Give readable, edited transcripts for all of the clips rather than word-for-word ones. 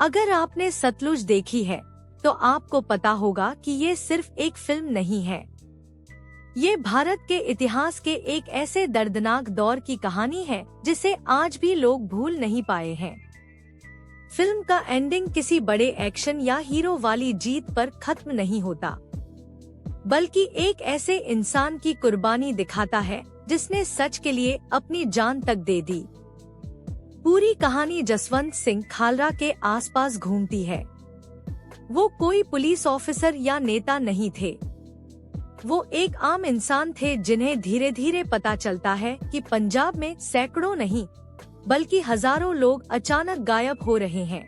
अगर आपने सतलुज देखी है तो आपको पता होगा कि ये सिर्फ एक फिल्म नहीं है। ये भारत के इतिहास के एक ऐसे दर्दनाक दौर की कहानी है जिसे आज भी लोग भूल नहीं पाए हैं। फिल्म का एंडिंग किसी बड़े एक्शन या हीरो वाली जीत पर खत्म नहीं होता, बल्कि एक ऐसे इंसान की कुर्बानी दिखाता है जिसने सच के लिए अपनी जान तक दे दी। पूरी कहानी जसवंत सिंह खालरा के आसपास घूमती है। वो कोई पुलिस ऑफिसर या नेता नहीं थे। वो एक आम इंसान थे जिन्हें धीरे धीरे पता चलता है कि पंजाब में सैकड़ों नहीं बल्कि हजारों लोग अचानक गायब हो रहे हैं।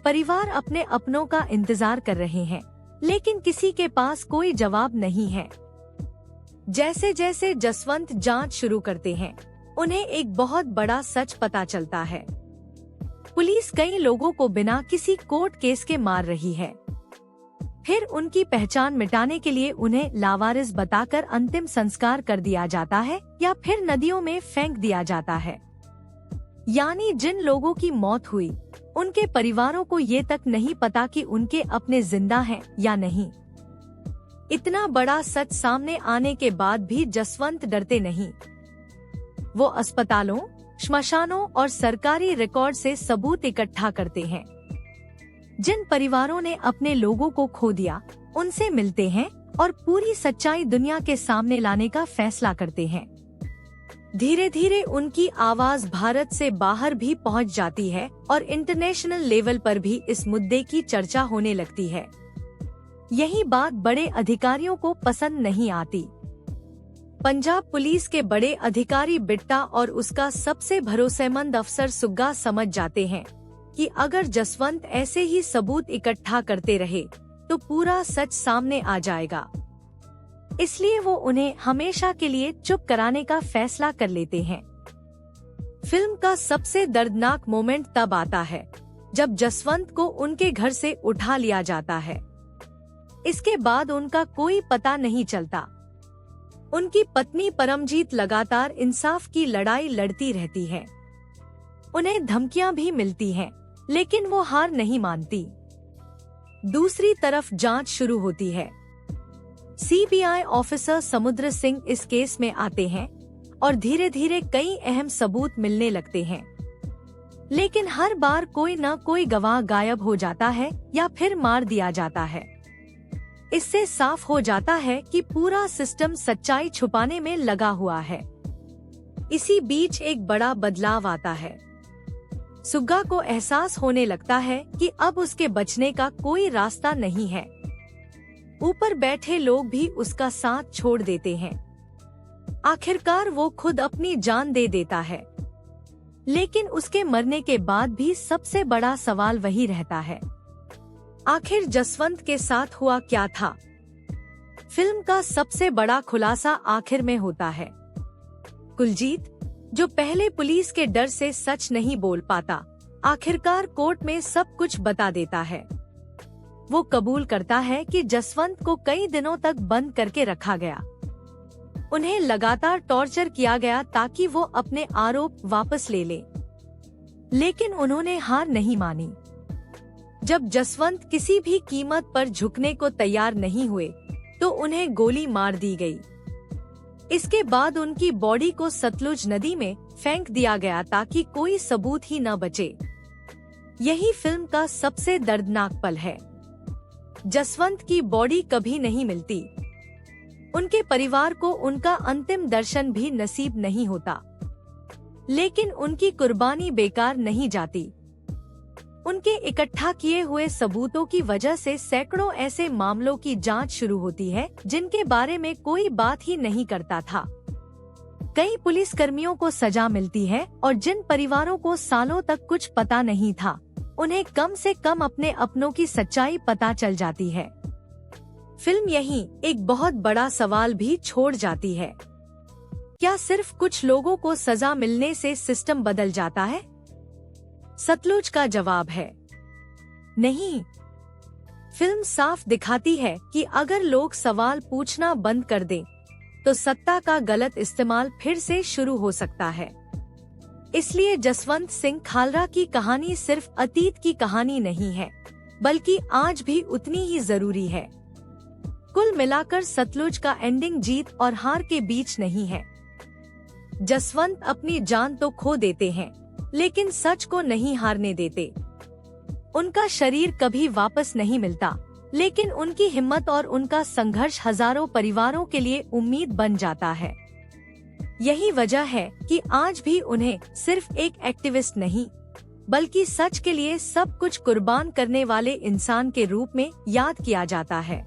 परिवार अपने अपनों का इंतजार कर रहे हैं, लेकिन किसी के पास कोई जवाब नहीं है। जैसे जैसे जसवंत जांच शुरू करते हैं, उन्हें एक बहुत बड़ा सच पता चलता है। पुलिस कई लोगों को बिना किसी कोर्ट केस के मार रही है। फिर उनकी पहचान मिटाने के लिए उन्हें लावारिस बताकर अंतिम संस्कार कर दिया जाता है या फिर नदियों में फेंक दिया जाता है। यानी जिन लोगों की मौत हुई, उनके परिवारों को ये तक नहीं पता कि उनके अपने जिंदा हैं या नहीं। इतना बड़ा सच सामने आने के बाद भी जसवंत डरते नहीं। वो अस्पतालों, श्मशानों और सरकारी रिकॉर्ड से सबूत इकट्ठा करते हैं। जिन परिवारों ने अपने लोगों को खो दिया, उनसे मिलते हैं और पूरी सच्चाई दुनिया के सामने लाने का फैसला करते हैं। धीरे धीरे उनकी आवाज भारत से बाहर भी पहुंच जाती है और इंटरनेशनल लेवल पर भी इस मुद्दे की चर्चा होने लगती है। यही बात बड़े अधिकारियों को पसंद नहीं आती। पंजाब पुलिस के बड़े अधिकारी बिट्टा और उसका सबसे भरोसेमंद अफसर सुग्गा समझ जाते हैं कि अगर जसवंत ऐसे ही सबूत इकट्ठा करते रहे तो पूरा सच सामने आ जाएगा। इसलिए वो उन्हें हमेशा के लिए चुप कराने का फैसला कर लेते हैं। फिल्म का सबसे दर्दनाक मोमेंट तब आता है जब जसवंत को उनके घर से उठा लिया जाता है। इसके बाद उनका कोई पता नहीं चलता। उनकी पत्नी परमजीत लगातार इंसाफ की लड़ाई लड़ती रहती है। उन्हें धमकियां भी मिलती हैं, लेकिन वो हार नहीं मानती। दूसरी तरफ जांच शुरू होती है। सीबीआई ऑफिसर समुद्र सिंह इस केस में आते हैं और धीरे धीरे कई अहम सबूत मिलने लगते हैं। लेकिन हर बार कोई न कोई गवाह गायब हो जाता है या फिर मार दिया जाता है। इससे साफ हो जाता है कि पूरा सिस्टम सच्चाई छुपाने में लगा हुआ है। इसी बीच एक बड़ा बदलाव आता है। सुग्गा को एहसास होने लगता है कि अब उसके बचने का कोई रास्ता नहीं है। ऊपर बैठे लोग भी उसका साथ छोड़ देते हैं। आखिरकार वो खुद अपनी जान दे देता है। लेकिन उसके मरने के बाद भी सबसे बड़ा सवाल वही रहता है, आखिर जसवंत के साथ हुआ क्या था? फिल्म का सबसे बड़ा खुलासा आखिर में होता है। कुलजीत, जो पहले पुलिस के डर से सच नहीं बोल पाता, आखिरकार कोर्ट में सब कुछ बता देता है। वो कबूल करता है कि जसवंत को कई दिनों तक बंद करके रखा गया। उन्हें लगातार टॉर्चर किया गया ताकि वो अपने आरोप वापस ले ले। लेकिन उन्होंने हार नहीं मानी। जब जसवंत किसी भी कीमत पर झुकने को तैयार नहीं हुए, तो उन्हें गोली मार दी गई। इसके बाद उनकी बॉडी को सतलुज नदी में फेंक दिया गया ताकि कोई सबूत ही न बचे। यही फिल्म का सबसे दर्दनाक पल है। जसवंत की बॉडी कभी नहीं मिलती। उनके परिवार को उनका अंतिम दर्शन भी नसीब नहीं होता। लेकिन उनकी कुर्बानी बेकार नहीं जाती। उनके इकट्ठा किए हुए सबूतों की वजह से सैकड़ों ऐसे मामलों की जांच शुरू होती है जिनके बारे में कोई बात ही नहीं करता था। कई पुलिसकर्मियों को सजा मिलती है और जिन परिवारों को सालों तक कुछ पता नहीं था, उन्हें कम से कम अपने अपनों की सच्चाई पता चल जाती है। फिल्म यहीं एक बहुत बड़ा सवाल भी छोड़ जाती है। क्या सिर्फ कुछ लोगों को सजा मिलने से सिस्टम बदल जाता है? सतलुज का जवाब है नहीं। फिल्म साफ दिखाती है कि अगर लोग सवाल पूछना बंद कर दें, तो सत्ता का गलत इस्तेमाल फिर से शुरू हो सकता है। इसलिए जसवंत सिंह खालरा की कहानी सिर्फ अतीत की कहानी नहीं है, बल्कि आज भी उतनी ही जरूरी है। कुल मिलाकर सतलुज का एंडिंग जीत और हार के बीच नहीं है। जसवंत अपनी जान तो खो देते हैं, लेकिन सच को नहीं हारने देते। उनका शरीर कभी वापस नहीं मिलता, लेकिन उनकी हिम्मत और उनका संघर्ष हजारों परिवारों के लिए उम्मीद बन जाता है। यही वजह है कि आज भी उन्हें सिर्फ एक एक्टिविस्ट नहीं, बल्कि सच के लिए सब कुछ कुर्बान करने वाले इंसान के रूप में याद किया जाता है।